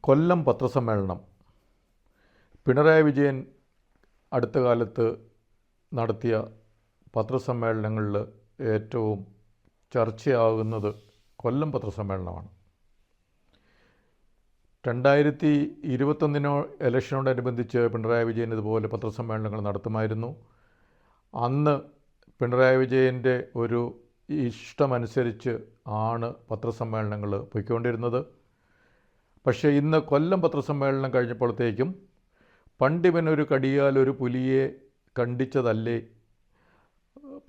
കൊല്ലം പത്രസമ്മേളനം പിണറായി വിജയൻ അടുത്ത കാലത്ത് നടത്തിയ പത്രസമ്മേളനങ്ങളിൽ ഏറ്റവും ചർച്ചയാകുന്നത് കൊല്ലം പത്രസമ്മേളനമാണ്. 2021 ഇലക്ഷനോടനുബന്ധിച്ച് പിണറായി വിജയൻ ഇതുപോലെ പത്രസമ്മേളനങ്ങൾ നടത്തുമായിരുന്നു. അന്ന് പിണറായി വിജയൻ്റെ ഒരു ഇഷ്ടമനുസരിച്ച് ആണ് പത്രസമ്മേളനങ്ങൾ പോയിക്കൊണ്ടിരുന്നത്. പക്ഷേ ഇന്ന് കൊല്ലം പത്രസമ്മേളനം കഴിഞ്ഞപ്പോഴത്തേക്കും പണ്ടിവനൊരു കടിയാൽ ഒരു പുലിയെ കണ്ടിച്ചതല്ലേ,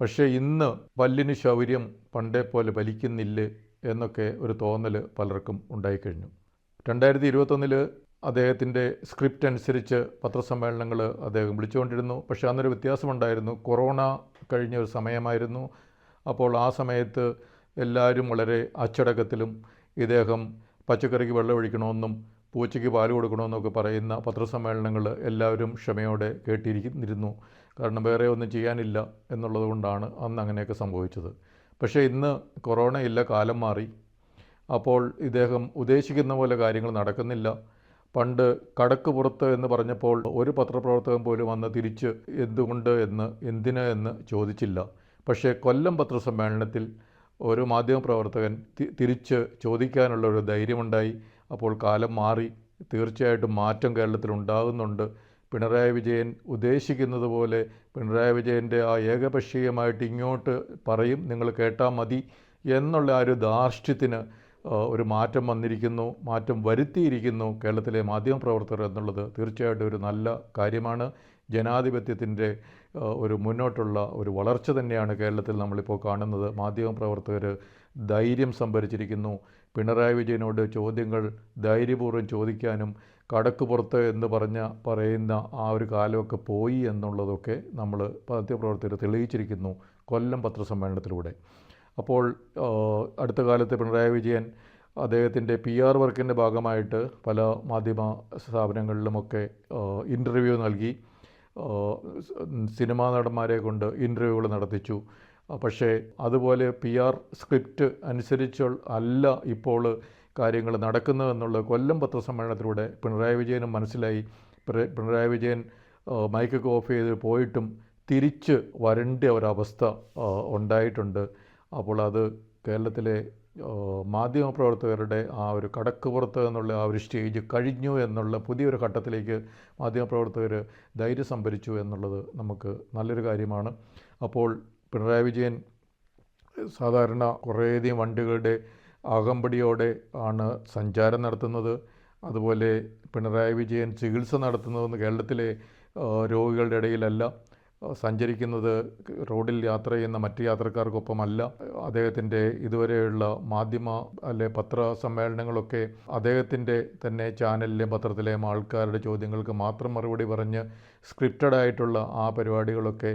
പക്ഷേ ഇന്ന് പല്ലിന് ശൗര്യം പണ്ടേ പോലെ വലിക്കുന്നില്ലേ എന്നൊക്കെ ഒരു തോന്നൽ പലർക്കും ഉണ്ടായിക്കഴിഞ്ഞു. 2021 അദ്ദേഹത്തിൻ്റെ സ്ക്രിപ്റ്റ് അനുസരിച്ച് പത്രസമ്മേളനങ്ങൾ അദ്ദേഹം വിളിച്ചുകൊണ്ടിരുന്നു. പക്ഷേ അന്നൊരു വ്യത്യാസമുണ്ടായിരുന്നു. കൊറോണ കഴിഞ്ഞ ഒരു സമയമായിരുന്നു. അപ്പോൾ ആ സമയത്ത് എല്ലാവരും വളരെ അച്ചടക്കത്തിലും ഇദ്ദേഹം പച്ചക്കറിക്ക് വെള്ളമൊഴിക്കണമെന്നും പൂച്ചയ്ക്ക് പാൽ കൊടുക്കണമെന്നൊക്കെ പറയുന്ന പത്രസമ്മേളനങ്ങൾ എല്ലാവരും ക്ഷമയോടെ കേട്ടിരിക്കുന്നു. കാരണം വേറെ ഒന്നും ചെയ്യാനില്ല എന്നുള്ളത് കൊണ്ടാണ് അന്ന് അങ്ങനെയൊക്കെ സംഭവിച്ചത്. പക്ഷേ ഇന്ന് കൊറോണയില്ല, കാലം മാറി. അപ്പോൾ ഇദ്ദേഹം ഉദ്ദേശിക്കുന്ന പോലെ കാര്യങ്ങൾ നടക്കുന്നില്ല. പണ്ട് കടക്ക് പുറത്ത് എന്ന് പറഞ്ഞപ്പോൾ ഒരു പത്രപ്രവർത്തകൻ പോലും അന്ന് തിരിച്ച് എന്തുകൊണ്ട് എന്തിന് എന്ന് ചോദിച്ചില്ല. പക്ഷേ കൊല്ലം പത്രസമ്മേളനത്തിൽ ഒരു മാധ്യമപ്രവർത്തകൻ തിരിച്ച് ചോദിക്കാനുള്ള ഒരു ധൈര്യമുണ്ടായി. അപ്പോൾ കാലം മാറി, തീർച്ചയായിട്ടും മാറ്റം കേരളത്തിൽ ഉണ്ടാകുന്നുണ്ട്. പിണറായി വിജയൻ ഉദ്ദേശിക്കുന്നത് പോലെ പിണറായി വിജയൻ്റെ ആ ഏകപക്ഷീയമായിട്ട് ഇങ്ങോട്ട് പറയും, നിങ്ങൾ കേട്ടാൽ മതി എന്നുള്ള ആ ഒരു ധാർഷ്ട്യത്തിന് ഒരു മാറ്റം വന്നിരിക്കുന്നു, മാറ്റം വരുത്തിയിരിക്കുന്നു കേരളത്തിലെ മാധ്യമപ്രവർത്തകർ എന്നുള്ളത് തീർച്ചയായിട്ടും ഒരു നല്ല കാര്യമാണ്. ജനാധിപത്യത്തിൻ്റെ ഒരു മുന്നോട്ടുള്ള ഒരു വളർച്ച തന്നെയാണ് കേരളത്തിൽ നമ്മളിപ്പോൾ കാണുന്നത്. മാധ്യമപ്രവർത്തകർ ധൈര്യം സംഭരിച്ചിരിക്കുന്നു. പിണറായി വിജയനോട് ചോദ്യങ്ങൾ ധൈര്യപൂർവ്വം ചോദിക്കാനും കടക്ക് പുറത്ത് എന്ന് പറയുന്ന ആ ഒരു കാലമൊക്കെ പോയി എന്നുള്ളതൊക്കെ നമ്മൾ മാധ്യമപ്രവർത്തകർ തെളിയിച്ചിരിക്കുന്നു കൊല്ലം പത്രസമ്മേളനത്തിലൂടെ. അപ്പോൾ അടുത്ത കാലത്ത് പിണറായി വിജയൻ അദ്ദേഹത്തിൻ്റെ PR വർക്കിൻ്റെ ഭാഗമായിട്ട് പല മാധ്യമ സ്ഥാപനങ്ങളിലുമൊക്കെ ഇൻ്റർവ്യൂ നൽകി, സിനിമാ നടന്മാരെ കൊണ്ട് ഇൻ്റർവ്യൂകൾ നടത്തിച്ചു. പക്ഷേ അതുപോലെ PR സ്ക്രിപ്റ്റ് അനുസരിച്ച് അല്ല ഇപ്പോൾ കാര്യങ്ങൾ നടക്കുന്നതെന്നുള്ള കൊല്ലം പത്രസമ്മേളനത്തിലൂടെ പിണറായി വിജയനും മനസ്സിലായി. പിണറായി വിജയൻ മൈക്കൊക്കെ ഓഫ് ചെയ്ത് പോയിട്ടും തിരിച്ച് വരേണ്ട ഒരവസ്ഥ ഉണ്ടായിട്ടുണ്ട്. അപ്പോൾ അത് കേരളത്തിലെ മാധ്യമപ്രവർത്തകരുടെ ആ ഒരു കടക്ക് പുറത്ത് എന്നുള്ള ആ ഒരു സ്റ്റേജ് കഴിഞ്ഞു എന്നുള്ള പുതിയൊരു ഘട്ടത്തിലേക്ക് മാധ്യമപ്രവർത്തകർ ധൈര്യം സംഭരിച്ചു എന്നുള്ളത് നമുക്ക് നല്ലൊരു കാര്യമാണ്. അപ്പോൾ പിണറായി വിജയൻ സാധാരണ കുറേയധികം വണ്ടികളുടെ അകമ്പടിയോടെ ആണ് സഞ്ചാരം നടത്തുന്നത്. അതുപോലെ പിണറായി വിജയൻ ചികിത്സ നടത്തുന്നതെന്ന് കേരളത്തിലെ രോഗികളുടെ ഇടയിലല്ല, സഞ്ചരിക്കുന്നത് റോഡിൽ യാത്ര ചെയ്യുന്ന മറ്റ് യാത്രക്കാർക്കൊപ്പമല്ല. അദ്ദേഹത്തിൻ്റെ ഇതുവരെയുള്ള പത്ര സമ്മേളനങ്ങളൊക്കെ അദ്ദേഹത്തിൻ്റെ തന്നെ ചാനലിലെയും പത്രത്തിലെയും ആൾക്കാരുടെ ചോദ്യങ്ങൾക്ക് മാത്രം മറുപടി പറഞ്ഞ് സ്ക്രിപ്റ്റഡായിട്ടുള്ള ആ പരിപാടികളൊക്കെ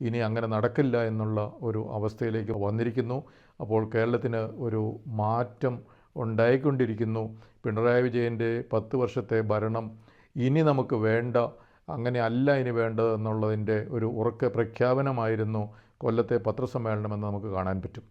ഇനി അങ്ങനെ നടക്കില്ല എന്നുള്ള ഒരു അവസ്ഥയിലേക്ക് വന്നിരിക്കുന്നു. അപ്പോൾ കേരളത്തിന് ഒരു മാറ്റം ഉണ്ടായിക്കൊണ്ടിരിക്കുന്നു. പിണറായി വിജയൻ്റെ 10 വർഷത്തെ ഭരണം ഇനി നമുക്ക് വേണ്ട, അങ്ങനെയല്ല ഇനി വേണ്ടതെന്നുള്ളതിൻ്റെ ഒരു ഉറക്കെ പ്രഖ്യാപനമായിരുന്നു കൊല്ലത്തെ പത്രസമ്മേളനമെന്ന് നമുക്ക് കാണാൻ പറ്റും.